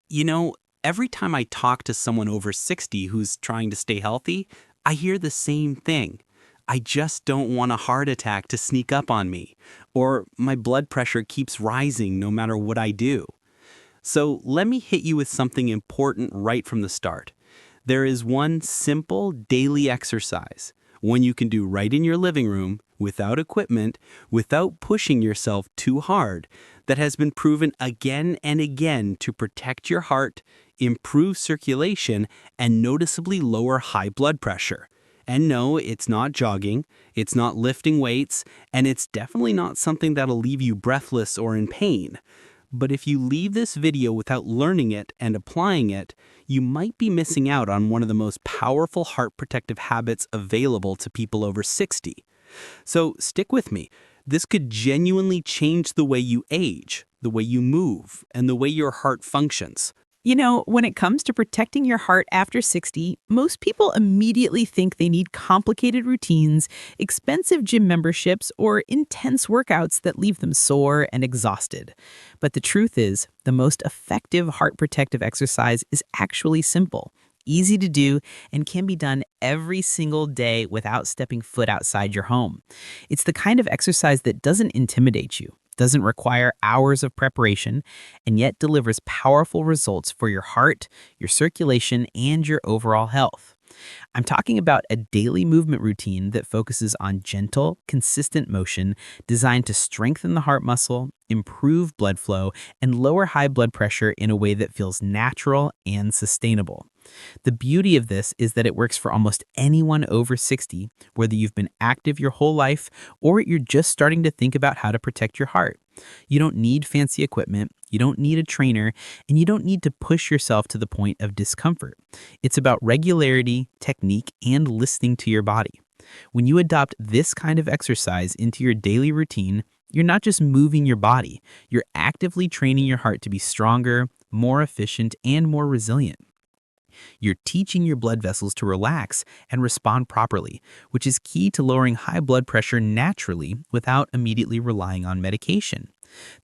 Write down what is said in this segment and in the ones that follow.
You know, every time I talk to someone over 60 who's trying to stay healthy, I hear the same thing. I just don't want a heart attack to sneak up on me, or my blood pressure keeps rising no matter what I do. So let me hit you with something important right from the start. There is one simple daily exercise, one you can do right in your living room, without equipment, without pushing yourself too hard, that has been proven again and again to protect your heart, improve circulation, and noticeably lower high blood pressure. And no, it's not jogging, it's not lifting weights, and it's definitely not something that'll leave you breathless or in pain. But if you leave this video without learning it and applying it, you might be missing out on one of the most powerful heart protective habits available to people over 60. So stick with me. This could genuinely change the way you age, the way you move, and the way your heart functions. When it comes to protecting your heart after 60, most people immediately think they need complicated routines, expensive gym memberships, or intense workouts that leave them sore and exhausted. But the truth is, the most effective heart protective exercise is actually simple, easy to do, and can be done every single day without stepping foot outside your home. It's the kind of exercise that doesn't intimidate you, doesn't require hours of preparation, and yet delivers powerful results for your heart, your circulation, and your overall health. I'm talking about a daily movement routine that focuses on gentle, consistent motion designed to strengthen the heart muscle, improve blood flow, and lower high blood pressure in a way that feels natural and sustainable. The beauty of this is that it works for almost anyone over 60, whether you've been active your whole life or you're just starting to think about how to protect your heart. You don't need fancy equipment, you don't need a trainer, and you don't need to push yourself to the point of discomfort. It's about regularity, technique, and listening to your body. When you adopt this kind of exercise into your daily routine, you're not just moving your body, you're actively training your heart to be stronger, more efficient, and more resilient. You're teaching your blood vessels to relax and respond properly, which is key to lowering high blood pressure naturally without immediately relying on medication.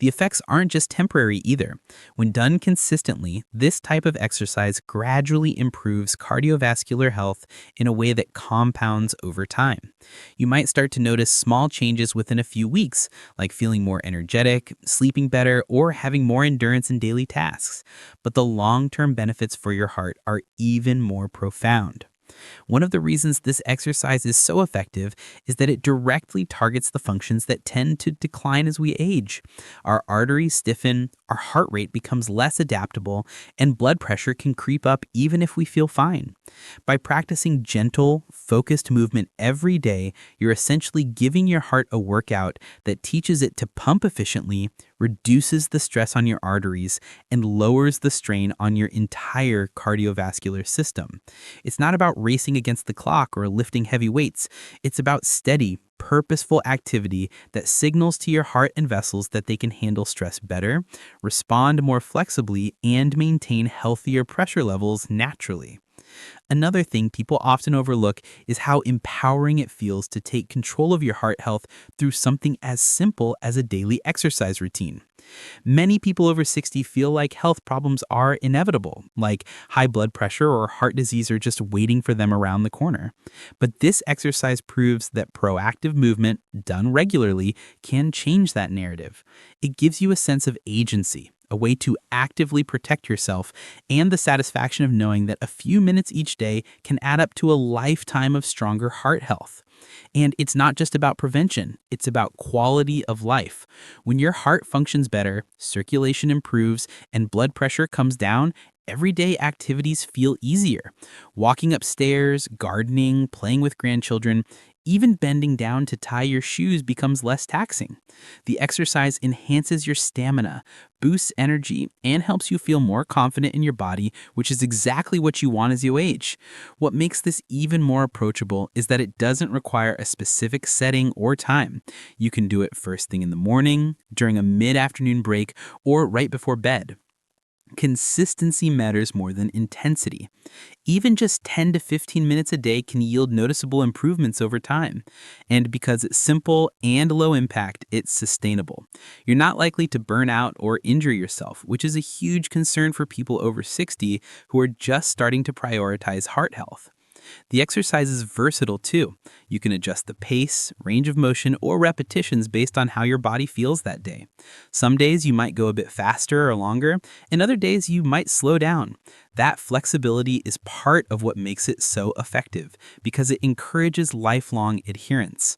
The effects aren't just temporary either. When done consistently, this type of exercise gradually improves cardiovascular health in a way that compounds over time. You might start to notice small changes within a few weeks, like feeling more energetic, sleeping better, or having more endurance in daily tasks. But the long-term benefits for your heart are even more profound. One of the reasons this exercise is so effective is that it directly targets the functions that tend to decline as we age. Our arteries stiffen, our heart rate becomes less adaptable, and blood pressure can creep up even if we feel fine. By practicing gentle, focused movement every day, you're essentially giving your heart a workout that teaches it to pump efficiently, reduces the stress on your arteries, and lowers the strain on your entire cardiovascular system. It's not about racing against the clock or lifting heavy weights. It's about steady, purposeful activity that signals to your heart and vessels that they can handle stress better, respond more flexibly, and maintain healthier pressure levels naturally. Another thing people often overlook is how empowering it feels to take control of your heart health through something as simple as a daily exercise routine. Many people over 60 feel like health problems are inevitable, like high blood pressure or heart disease are just waiting for them around the corner. But this exercise proves that proactive movement, done regularly, can change that narrative. It gives you a sense of agency, a way to actively protect yourself, and the satisfaction of knowing that a few minutes each day can add up to a lifetime of stronger heart health. And it's not just about prevention, it's about quality of life. When your heart functions better, circulation improves, and blood pressure comes down, everyday activities feel easier. Walking upstairs, gardening, playing with grandchildren, even bending down to tie your shoes becomes less taxing. The exercise enhances your stamina, boosts energy, and helps you feel more confident in your body, which is exactly what you want as you age. What makes this even more approachable is that it doesn't require a specific setting or time. You can do it first thing in the morning, during a mid-afternoon break, or right before bed. Consistency matters more than intensity. Even just 10 to 15 minutes a day can yield noticeable improvements over time. And because it's simple and low impact, it's sustainable. You're not likely to burn out or injure yourself, which is a huge concern for people over 60 who are just starting to prioritize heart health. The exercise is versatile too. You can adjust the pace, range of motion, or repetitions based on how your body feels that day. Some days you might go a bit faster or longer, and other days you might slow down. That flexibility is part of what makes it so effective because it encourages lifelong adherence.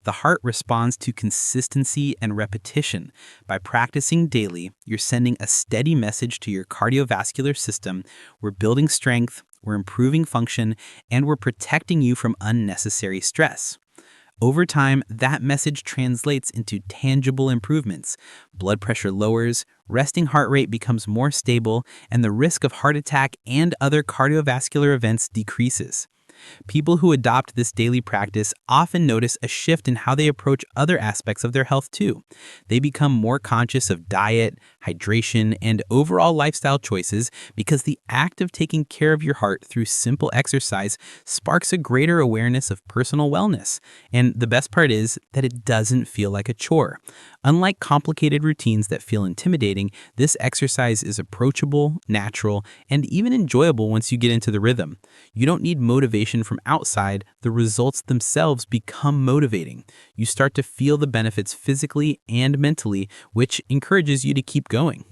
The heart responds to consistency and repetition. By practicing daily, you're sending a steady message to your cardiovascular system. We're building strength, we're improving function, and we're protecting you from unnecessary stress. Over time, that message translates into tangible improvements. Blood pressure lowers, resting heart rate becomes more stable, and the risk of heart attack and other cardiovascular events decreases. People who adopt this daily practice often notice a shift in how they approach other aspects of their health too. They become more conscious of diet, hydration, and overall lifestyle choices because the act of taking care of your heart through simple exercise sparks a greater awareness of personal wellness. And the best part is that it doesn't feel like a chore. Unlike complicated routines that feel intimidating, this exercise is approachable, natural, and even enjoyable once you get into the rhythm. You don't need motivation from outside, the results themselves become motivating. You start to feel the benefits physically and mentally, which encourages you to keep going.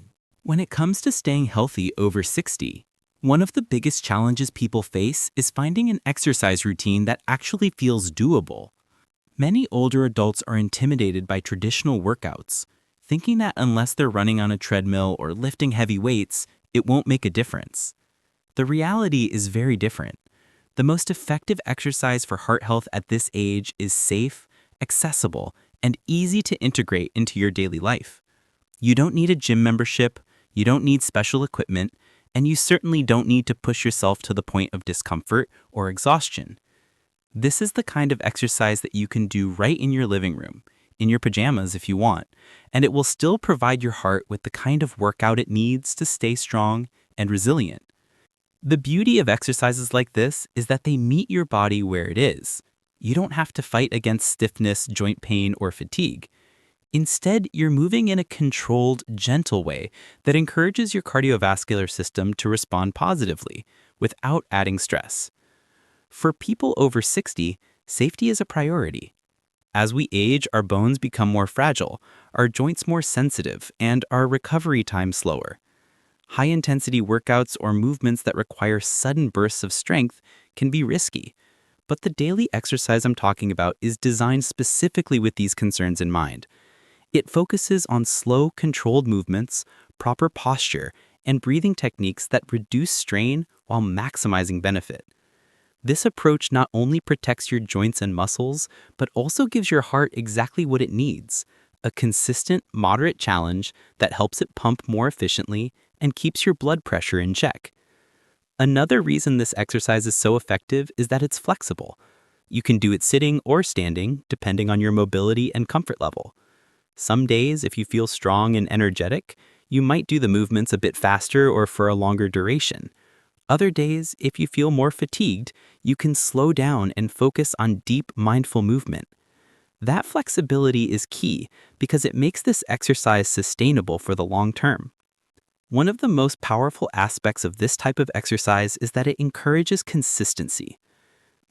When it comes to staying healthy over 60, one of the biggest challenges people face is finding an exercise routine that actually feels doable. Many older adults are intimidated by traditional workouts, thinking that unless they're running on a treadmill or lifting heavy weights, it won't make a difference. The reality is very different. The most effective exercise for heart health at this age is safe, accessible, and easy to integrate into your daily life. You don't need a gym membership, you don't need special equipment, and you certainly don't need to push yourself to the point of discomfort or exhaustion. This is the kind of exercise that you can do right in your living room, in your pajamas if you want, and it will still provide your heart with the kind of workout it needs to stay strong and resilient. The beauty of exercises like this is that they meet your body where it is. You don't have to fight against stiffness, joint pain, or fatigue. Instead, you're moving in a controlled, gentle way that encourages your cardiovascular system to respond positively without adding stress. For people over 60, safety is a priority. As we age, our bones become more fragile, our joints more sensitive, and our recovery time slower. High-intensity workouts or movements that require sudden bursts of strength can be risky, but the daily exercise I'm talking about is designed specifically with these concerns in mind. It focuses on slow, controlled movements, proper posture, and breathing techniques that reduce strain while maximizing benefit. This approach not only protects your joints and muscles, but also gives your heart exactly what it needs: a consistent, moderate challenge that helps it pump more efficiently and keeps your blood pressure in check. Another reason this exercise is so effective is that it's flexible. You can do it sitting or standing, depending on your mobility and comfort level. Some days, if you feel strong and energetic, you might do the movements a bit faster or for a longer duration. Other days, if you feel more fatigued, you can slow down and focus on deep, mindful movement. That flexibility is key because it makes this exercise sustainable for the long term. One of the most powerful aspects of this type of exercise is that it encourages consistency.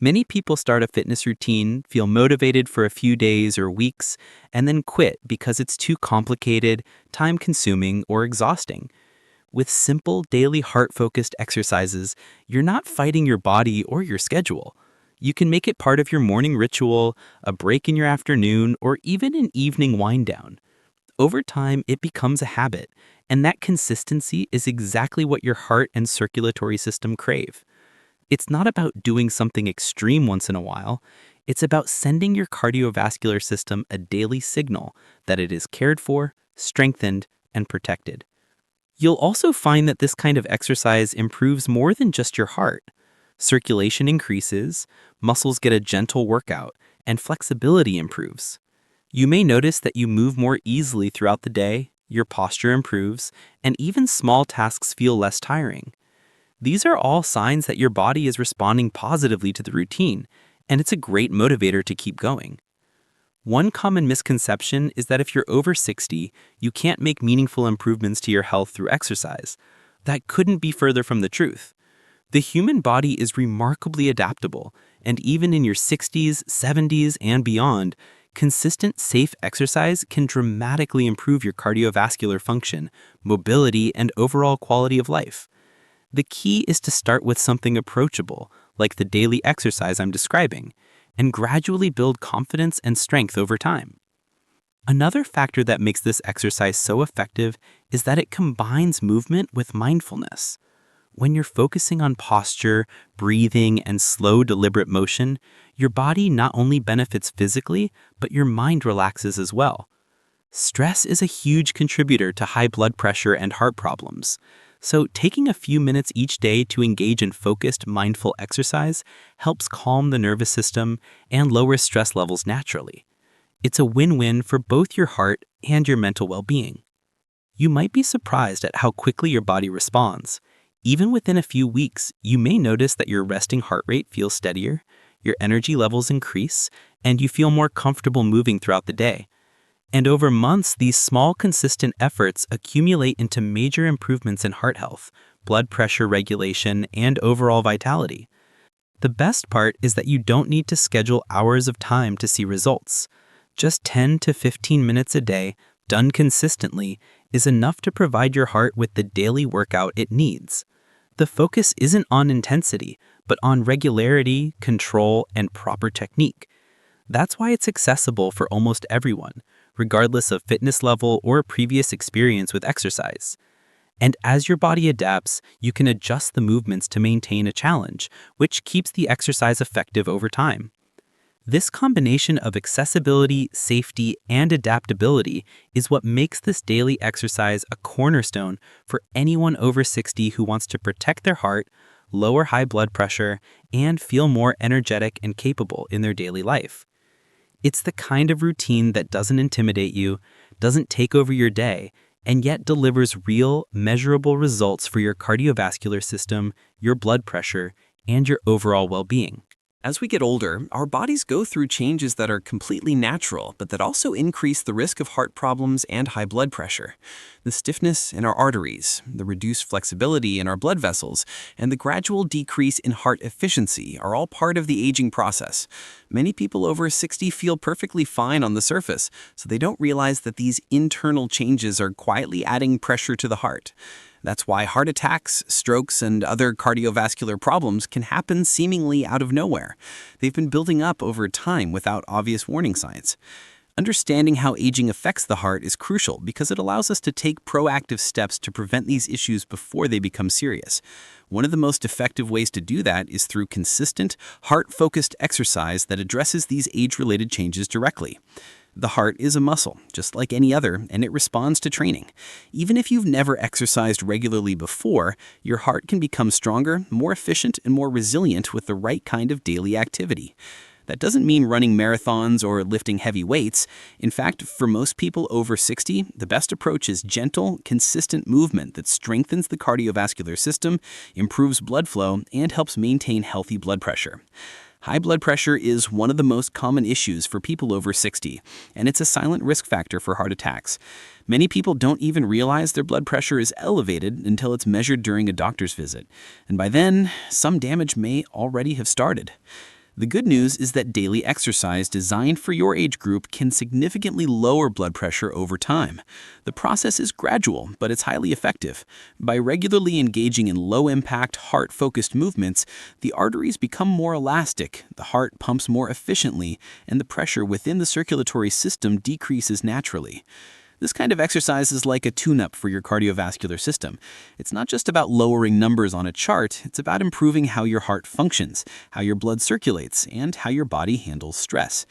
Many people start a fitness routine, feel motivated for a few days or weeks, and then quit because it's too complicated, time-consuming, or exhausting. With simple, daily heart-focused exercises, you're not fighting your body or your schedule. You can make it part of your morning ritual, a break in your afternoon, or even an evening wind-down. Over time, it becomes a habit, and that consistency is exactly what your heart and circulatory system crave. It's not about doing something extreme once in a while. It's about sending your cardiovascular system a daily signal that it is cared for, strengthened, and protected. You'll also find that this kind of exercise improves more than just your heart. Circulation increases, muscles get a gentle workout, and flexibility improves. You may notice that you move more easily throughout the day, your posture improves, and even small tasks feel less tiring. These are all signs that your body is responding positively to the routine, and it's a great motivator to keep going. One common misconception is that if you're over 60, you can't make meaningful improvements to your health through exercise. That couldn't be further from the truth. The human body is remarkably adaptable, and even in your 60s, 70s, and beyond, consistent, safe exercise can dramatically improve your cardiovascular function, mobility, and overall quality of life. The key is to start with something approachable, like the daily exercise I'm describing, and gradually build confidence and strength over time. Another factor that makes this exercise so effective is that it combines movement with mindfulness. When you're focusing on posture, breathing, and slow, deliberate motion, your body not only benefits physically, but your mind relaxes as well. Stress is a huge contributor to high blood pressure and heart problems. So taking a few minutes each day to engage in focused, mindful exercise helps calm the nervous system and lower stress levels naturally. It's a win-win for both your heart and your mental well-being. You might be surprised at how quickly your body responds. Even within a few weeks, you may notice that your resting heart rate feels steadier, your energy levels increase, and you feel more comfortable moving throughout the day. And over months, these small, consistent efforts accumulate into major improvements in heart health, blood pressure regulation, and overall vitality. The best part is that you don't need to schedule hours of time to see results. Just 10 to 15 minutes a day, done consistently, is enough to provide your heart with the daily workout it needs. The focus isn't on intensity, but on regularity, control, and proper technique. That's why it's accessible for almost everyone, regardless of fitness level or previous experience with exercise. And as your body adapts, you can adjust the movements to maintain a challenge, which keeps the exercise effective over time. This combination of accessibility, safety, and adaptability is what makes this daily exercise a cornerstone for anyone over 60 who wants to protect their heart, lower high blood pressure, and feel more energetic and capable in their daily life. It's the kind of routine that doesn't intimidate you, doesn't take over your day, and yet delivers real, measurable results for your cardiovascular system, your blood pressure, and your overall well-being. As we get older, our bodies go through changes that are completely natural, but that also increase the risk of heart problems and high blood pressure. The stiffness in our arteries, the reduced flexibility in our blood vessels, and the gradual decrease in heart efficiency are all part of the aging process. Many people over 60 feel perfectly fine on the surface, so they don't realize that these internal changes are quietly adding pressure to the heart. That's why heart attacks, strokes, and other cardiovascular problems can happen seemingly out of nowhere. They've been building up over time without obvious warning signs. Understanding how aging affects the heart is crucial because it allows us to take proactive steps to prevent these issues before they become serious. One of the most effective ways to do that is through consistent, heart-focused exercise that addresses these age-related changes directly. The heart is a muscle, just like any other, and it responds to training. Even if you've never exercised regularly before, your heart can become stronger, more efficient, and more resilient with the right kind of daily activity. That doesn't mean running marathons or lifting heavy weights. In fact, for most people over 60, the best approach is gentle, consistent movement that strengthens the cardiovascular system, improves blood flow, and helps maintain healthy blood pressure. High blood pressure is one of the most common issues for people over 60, and it's a silent risk factor for heart attacks. Many people don't even realize their blood pressure is elevated until it's measured during a doctor's visit, and by then, some damage may already have started. The good news is that daily exercise designed for your age group can significantly lower blood pressure over time. The process is gradual, but it's highly effective. By regularly engaging in low-impact, heart-focused movements, the arteries become more elastic, the heart pumps more efficiently, and the pressure within the circulatory system decreases naturally. This kind of exercise is like a tune-up for your cardiovascular system. It's not just about lowering numbers on a chart, it's about improving how your heart functions, how your blood circulates, and how your body handles stress.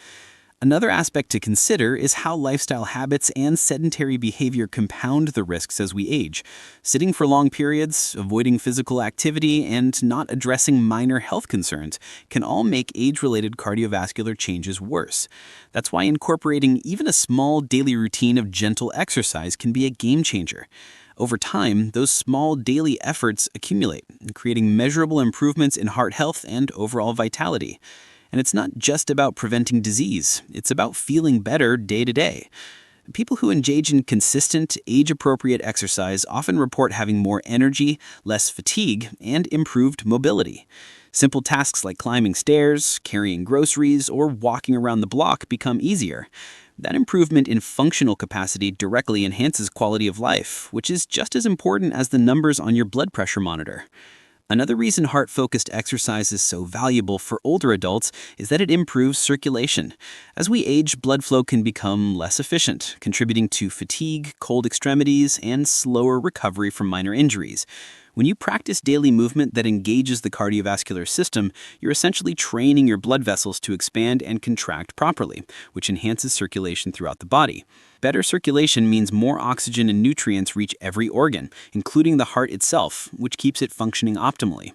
Another aspect to consider is how lifestyle habits and sedentary behavior compound the risks as we age. Sitting for long periods, avoiding physical activity, and not addressing minor health concerns can all make age-related cardiovascular changes worse. That's why incorporating even a small daily routine of gentle exercise can be a game changer. Over time, those small daily efforts accumulate, creating measurable improvements in heart health and overall vitality. And it's not just about preventing disease, it's about feeling better day to day. People who engage in consistent, age-appropriate exercise often report having more energy, less fatigue, and improved mobility. Simple tasks like climbing stairs, carrying groceries, or walking around the block become easier. That improvement in functional capacity directly enhances quality of life, which is just as important as the numbers on your blood pressure monitor. Another reason heart-focused exercise is so valuable for older adults is that it improves circulation. As we age, blood flow can become less efficient, contributing to fatigue, cold extremities, and slower recovery from minor injuries. When you practice daily movement that engages the cardiovascular system, you're essentially training your blood vessels to expand and contract properly, which enhances circulation throughout the body. Better circulation means more oxygen and nutrients reach every organ, including the heart itself, which keeps it functioning optimally.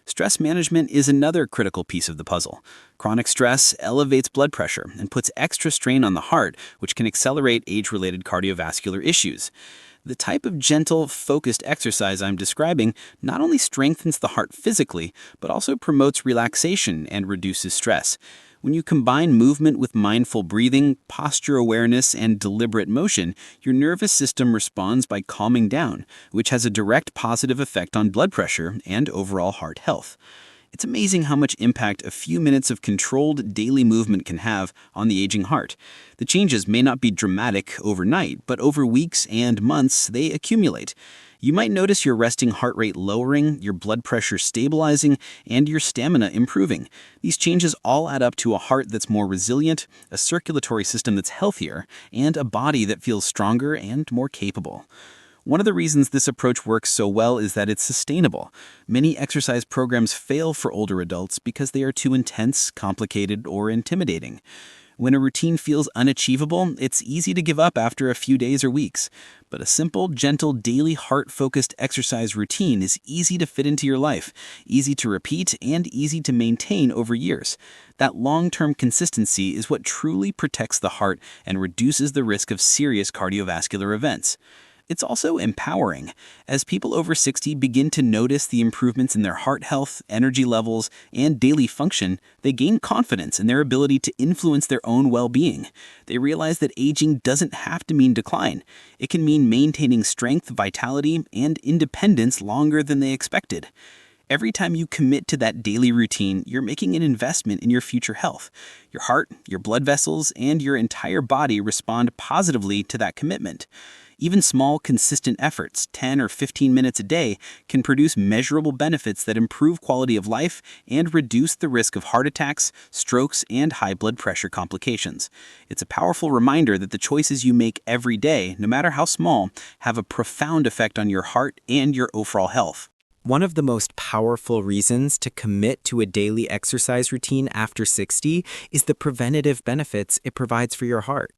Stress management is another critical piece of the puzzle. Chronic stress elevates blood pressure and puts extra strain on the heart, which can accelerate age-related cardiovascular issues. The type of gentle, focused exercise I'm describing not only strengthens the heart physically, but also promotes relaxation and reduces stress. When you combine movement with mindful breathing, posture awareness, and deliberate motion, your nervous system responds by calming down, which has a direct positive effect on blood pressure and overall heart health. It's amazing how much impact a few minutes of controlled daily movement can have on the aging heart. The changes may not be dramatic overnight, but over weeks and months, they accumulate. You might notice your resting heart rate lowering, your blood pressure stabilizing, and your stamina improving. These changes all add up to a heart that's more resilient, a circulatory system that's healthier, and a body that feels stronger and more capable. One of the reasons this approach works so well is that it's sustainable. Many exercise programs fail for older adults because they are too intense, complicated, or intimidating. When a routine feels unachievable, it's easy to give up after a few days or weeks. But a simple, gentle, daily heart-focused exercise routine is easy to fit into your life, easy to repeat, and easy to maintain over years. That long-term consistency is what truly protects the heart and reduces the risk of serious cardiovascular events. It's also empowering. As people over 60 begin to notice the improvements in their heart health, energy levels, and daily function, they gain confidence in their ability to influence their own well-being. They realize that aging doesn't have to mean decline. It can mean maintaining strength, vitality, and independence longer than they expected. Every time you commit to that daily routine, you're making an investment in your future health. Your heart, your blood vessels, and your entire body respond positively to that commitment. Even small, consistent efforts, 10 or 15 minutes a day, can produce measurable benefits that improve quality of life and reduce the risk of heart attacks, strokes, and high blood pressure complications. It's a powerful reminder that the choices you make every day, no matter how small, have a profound effect on your heart and your overall health. One of the most powerful reasons to commit to a daily exercise routine after 60 is the preventative benefits it provides for your heart.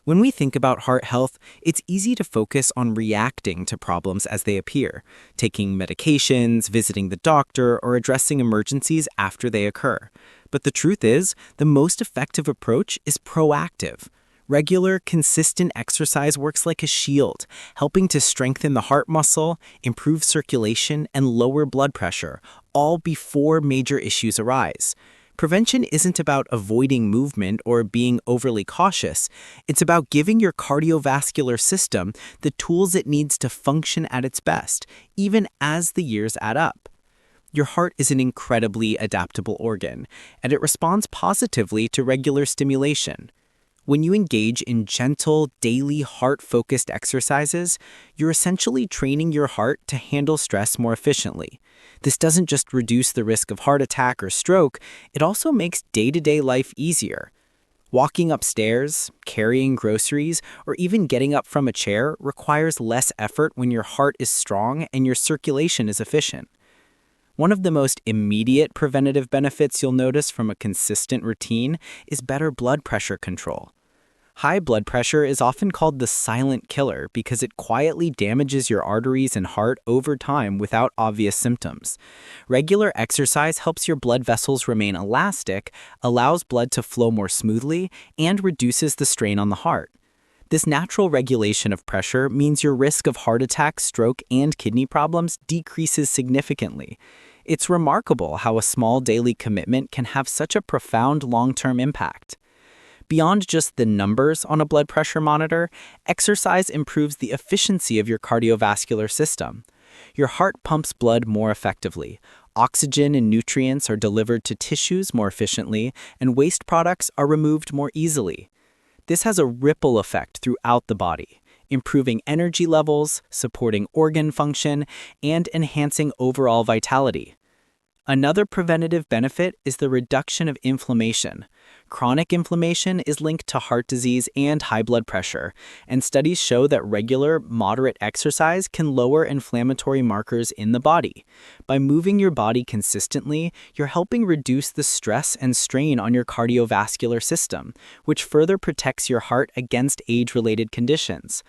When we think about heart health, it's easy to focus on reacting to problems as they appear, taking medications, visiting the doctor, or addressing emergencies after they occur. But the truth is, the most effective approach is proactive. Regular, consistent exercise works like a shield, helping to strengthen the heart muscle, improve circulation, and lower blood pressure, all before major issues arise. Prevention isn't about avoiding movement or being overly cautious. It's about giving your cardiovascular system the tools it needs to function at its best, even as the years add up. Your heart is an incredibly adaptable organ, and it responds positively to regular stimulation. When you engage in gentle, daily heart-focused exercises, you're essentially training your heart to handle stress more efficiently. This doesn't just reduce the risk of heart attack or stroke, it also makes day-to-day life easier. Walking upstairs, carrying groceries, or even getting up from a chair requires less effort when your heart is strong and your circulation is efficient. One of the most immediate preventative benefits you'll notice from a consistent routine is better blood pressure control. High blood pressure is often called the silent killer because it quietly damages your arteries and heart over time without obvious symptoms. Regular exercise helps your blood vessels remain elastic, allows blood to flow more smoothly, and reduces the strain on the heart. This natural regulation of pressure means your risk of heart attack, stroke, and kidney problems decreases significantly. It's remarkable how a small daily commitment can have such a profound long-term impact. Beyond just the numbers on a blood pressure monitor, exercise improves the efficiency of your cardiovascular system. Your heart pumps blood more effectively. Oxygen and nutrients are delivered to tissues more efficiently, and waste products are removed more easily. This has a ripple effect throughout the body, improving energy levels, supporting organ function, and enhancing overall vitality. Another preventative benefit is the reduction of inflammation. Chronic inflammation is linked to heart disease and high blood pressure, and studies show that regular, moderate exercise can lower inflammatory markers in the body. By moving your body consistently, you're helping reduce the stress and strain on your cardiovascular system, which further protects your heart against age-related conditions.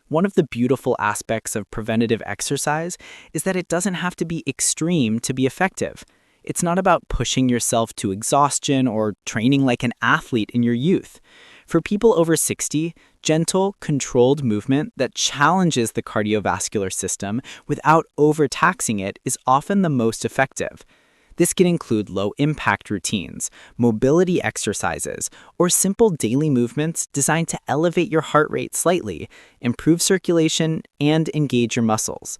One of the beautiful aspects of preventative exercise is that it doesn't have to be extreme to be effective. It's not about pushing yourself to exhaustion or training like an athlete in your youth. For people over 60, gentle, controlled movement that challenges the cardiovascular system without overtaxing it is often the most effective. This can include low-impact routines, mobility exercises, or simple daily movements designed to elevate your heart rate slightly, improve circulation, and engage your muscles.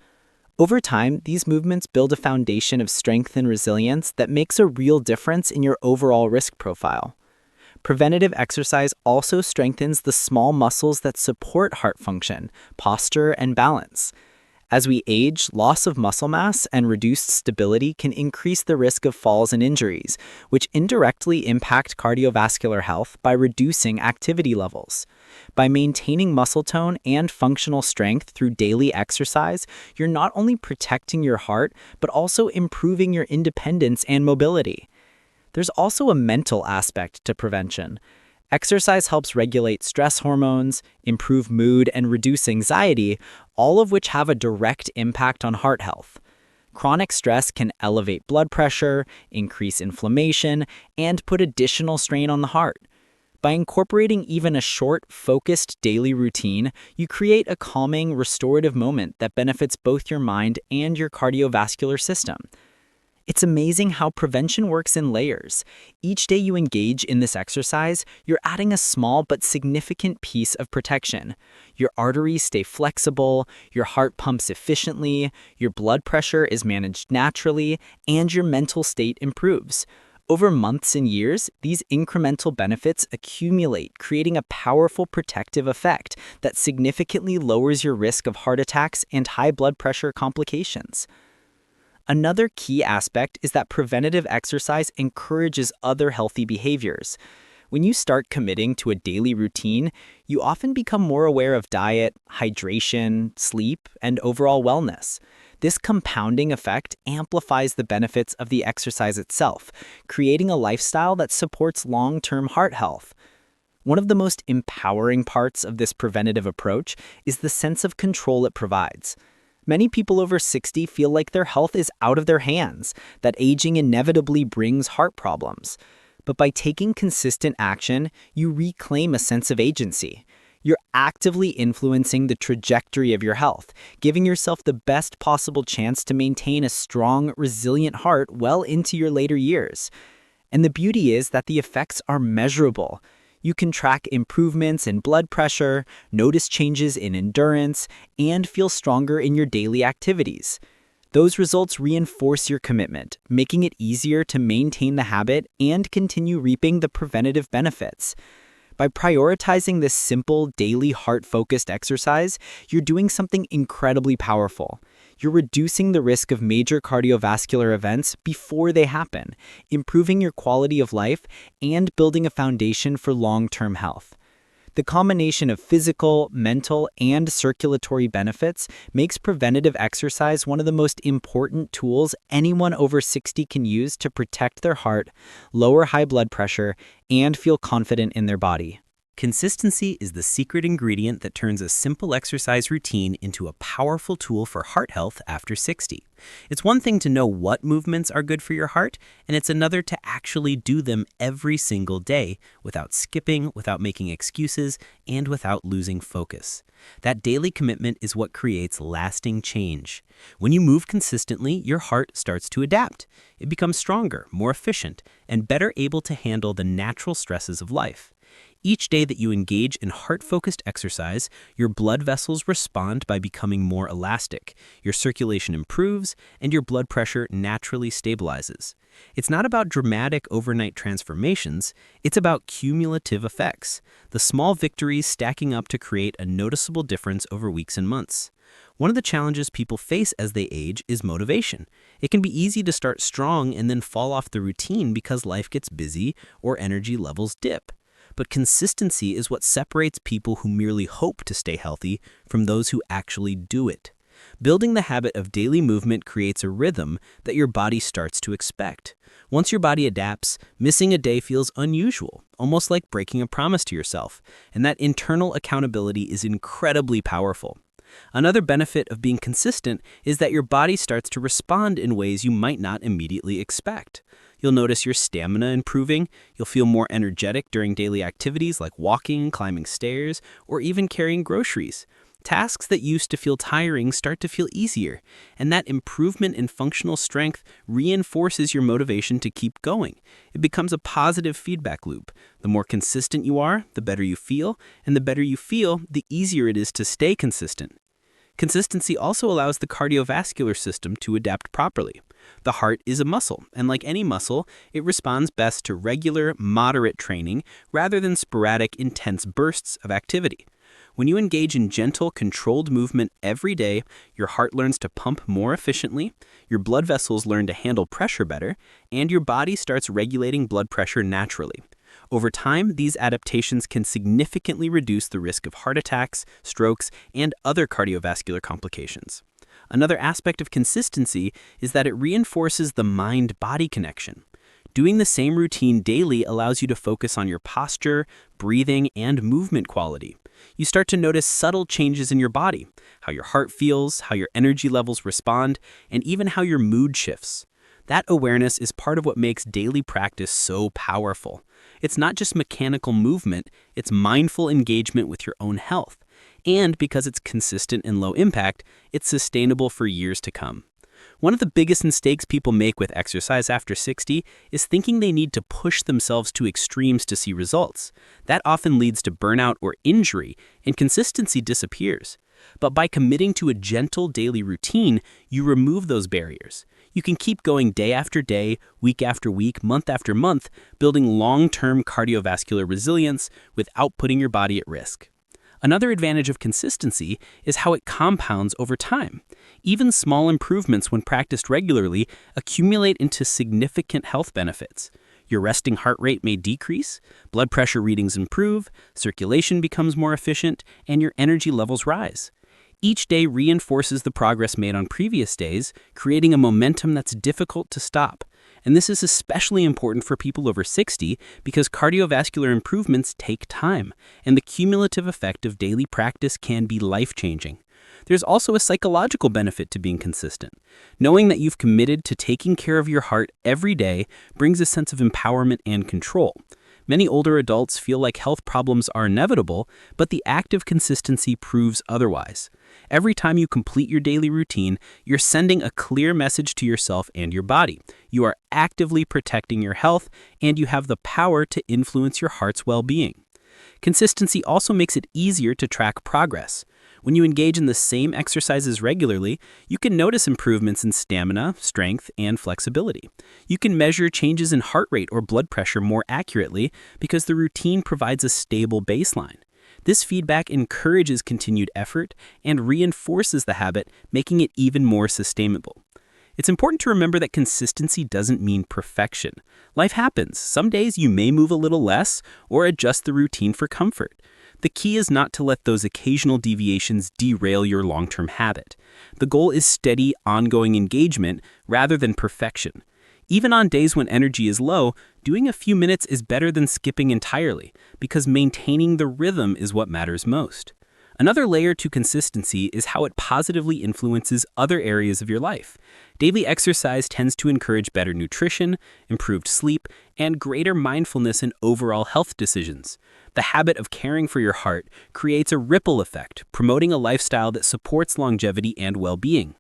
Over time, these movements build a foundation of strength and resilience that makes a real difference in your overall risk profile. Preventative exercise also strengthens the small muscles that support heart function, posture, and balance. As we age, loss of muscle mass and reduced stability can increase the risk of falls and injuries, which indirectly impact cardiovascular health by reducing activity levels. By maintaining muscle tone and functional strength through daily exercise, you're not only protecting your heart, but also improving your independence and mobility. There's also a mental aspect to prevention. Exercise helps regulate stress hormones, improve mood, and reduce anxiety, all of which have a direct impact on heart health. Chronic stress can elevate blood pressure, increase inflammation, and put additional strain on the heart. By incorporating even a short, focused daily routine, you create a calming, restorative moment that benefits both your mind and your cardiovascular system. It's amazing how prevention works in layers. Each day you engage in this exercise, you're adding a small but significant piece of protection. Your arteries stay flexible, your heart pumps efficiently, your blood pressure is managed naturally, and your mental state improves. Over months and years, these incremental benefits accumulate, creating a powerful protective effect that significantly lowers your risk of heart attacks and high blood pressure complications. Another key aspect is that preventative exercise encourages other healthy behaviors. When you start committing to a daily routine, you often become more aware of diet, hydration, sleep, and overall wellness. This compounding effect amplifies the benefits of the exercise itself, creating a lifestyle that supports long-term heart health. One of the most empowering parts of this preventative approach is the sense of control it provides. Many people over 60 feel like their health is out of their hands, that aging inevitably brings heart problems. But by taking consistent action, you reclaim a sense of agency. You're actively influencing the trajectory of your health, giving yourself the best possible chance to maintain a strong, resilient heart well into your later years. And the beauty is that the effects are measurable. You can track improvements in blood pressure, notice changes in endurance, and feel stronger in your daily activities. Those results reinforce your commitment, making it easier to maintain the habit and continue reaping the preventative benefits. By prioritizing this simple, daily heart-focused exercise, you're doing something incredibly powerful. You're reducing the risk of major cardiovascular events before they happen, improving your quality of life, and building a foundation for long-term health. The combination of physical, mental, and circulatory benefits makes preventative exercise one of the most important tools anyone over 60 can use to protect their heart, lower high blood pressure, and feel confident in their body. Consistency is the secret ingredient that turns a simple exercise routine into a powerful tool for heart health after 60. It's one thing to know what movements are good for your heart, and it's another to actually do them every single day without skipping, without making excuses, and without losing focus. That daily commitment is what creates lasting change. When you move consistently, your heart starts to adapt. It becomes stronger, more efficient, and better able to handle the natural stresses of life. Each day that you engage in heart-focused exercise, your blood vessels respond by becoming more elastic, your circulation improves, and your blood pressure naturally stabilizes. It's not about dramatic overnight transformations, it's about cumulative effects, the small victories stacking up to create a noticeable difference over weeks and months. One of the challenges people face as they age is motivation. It can be easy to start strong and then fall off the routine because life gets busy or energy levels dip. But consistency is what separates people who merely hope to stay healthy from those who actually do it. Building the habit of daily movement creates a rhythm that your body starts to expect. Once your body adapts, missing a day feels unusual, almost like breaking a promise to yourself, and that internal accountability is incredibly powerful. Another benefit of being consistent is that your body starts to respond in ways you might not immediately expect. You'll notice your stamina improving, you'll feel more energetic during daily activities like walking, climbing stairs, or even carrying groceries. Tasks that used to feel tiring start to feel easier, and that improvement in functional strength reinforces your motivation to keep going. It becomes a positive feedback loop. The more consistent you are, the better you feel, and the better you feel, the easier it is to stay consistent. Consistency also allows the cardiovascular system to adapt properly. The heart is a muscle, and like any muscle, it responds best to regular, moderate training rather than sporadic, intense bursts of activity. When you engage in gentle, controlled movement every day, your heart learns to pump more efficiently, your blood vessels learn to handle pressure better, and your body starts regulating blood pressure naturally. Over time, these adaptations can significantly reduce the risk of heart attacks, strokes, and other cardiovascular complications. Another aspect of consistency is that it reinforces the mind-body connection. Doing the same routine daily allows you to focus on your posture, breathing, and movement quality. You start to notice subtle changes in your body, how your heart feels, how your energy levels respond, and even how your mood shifts. That awareness is part of what makes daily practice so powerful. It's not just mechanical movement, it's mindful engagement with your own health. And because it's consistent and low impact, it's sustainable for years to come. One of the biggest mistakes people make with exercise after 60 is thinking they need to push themselves to extremes to see results. That often leads to burnout or injury, and consistency disappears. But by committing to a gentle daily routine, you remove those barriers. You can keep going day after day, week after week, month after month, building long-term cardiovascular resilience without putting your body at risk. Another advantage of consistency is how it compounds over time. Even small improvements when practiced regularly accumulate into significant health benefits. Your resting heart rate may decrease, blood pressure readings improve, circulation becomes more efficient, and your energy levels rise. Each day reinforces the progress made on previous days, creating a momentum that's difficult to stop. And this is especially important for people over 60 because cardiovascular improvements take time, and the cumulative effect of daily practice can be life-changing. There's also a psychological benefit to being consistent. Knowing that you've committed to taking care of your heart every day brings a sense of empowerment and control. Many older adults feel like health problems are inevitable, but the act of consistency proves otherwise. Every time you complete your daily routine, you're sending a clear message to yourself and your body. You are actively protecting your health, and you have the power to influence your heart's well-being. Consistency also makes it easier to track progress. When you engage in the same exercises regularly, you can notice improvements in stamina, strength, and flexibility. You can measure changes in heart rate or blood pressure more accurately because the routine provides a stable baseline. This feedback encourages continued effort and reinforces the habit, making it even more sustainable. It's important to remember that consistency doesn't mean perfection. Life happens. Some days you may move a little less or adjust the routine for comfort. The key is not to let those occasional deviations derail your long-term habit. The goal is steady, ongoing engagement rather than perfection. Even on days when energy is low, doing a few minutes is better than skipping entirely, because maintaining the rhythm is what matters most. Another layer to consistency is how it positively influences other areas of your life. Daily exercise tends to encourage better nutrition, improved sleep, and greater mindfulness in overall health decisions. The habit of caring for your heart creates a ripple effect, promoting a lifestyle that supports longevity and well-being.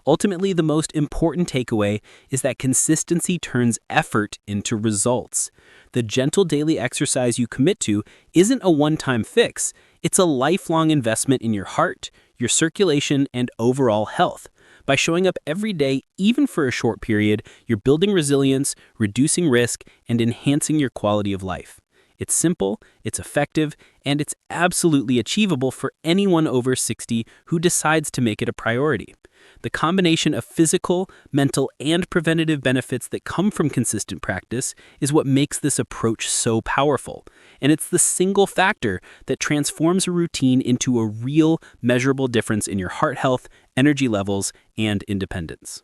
Ultimately, the most important takeaway is that consistency turns effort into results. The gentle daily exercise you commit to isn't a one-time fix. It's a lifelong investment in your heart, your circulation, and overall health. By showing up every day, even for a short period, you're building resilience, reducing risk, and enhancing your quality of life. It's simple, it's effective, and it's absolutely achievable for anyone over 60 who decides to make it a priority. The combination of physical, mental, and preventative benefits that come from consistent practice is what makes this approach so powerful. And it's the single factor that transforms a routine into a real, measurable difference in your heart health, energy levels, and independence.